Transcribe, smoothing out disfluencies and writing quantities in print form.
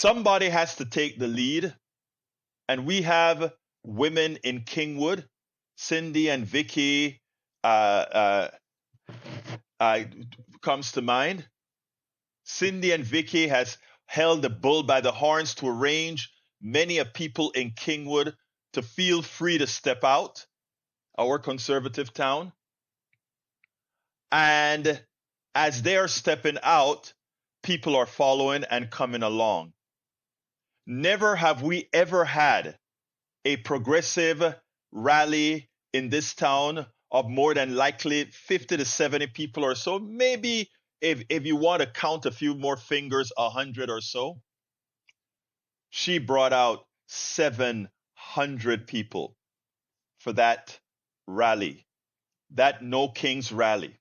Somebody has to take the lead, and we have women in Kingwood, Cindy and Vicky uh, uh, comes to mind. Cindy and Vicky has held the bull by the horns to arrange many a people in Kingwood to feel free to step out, our conservative town. And as they are stepping out, people are following and coming along. Never have we ever had a progressive rally in this town of more than likely 50 to 70 people or so. Maybe if you want to count a few more fingers, 100 or so. She brought out 700 people for that rally, that No Kings rally.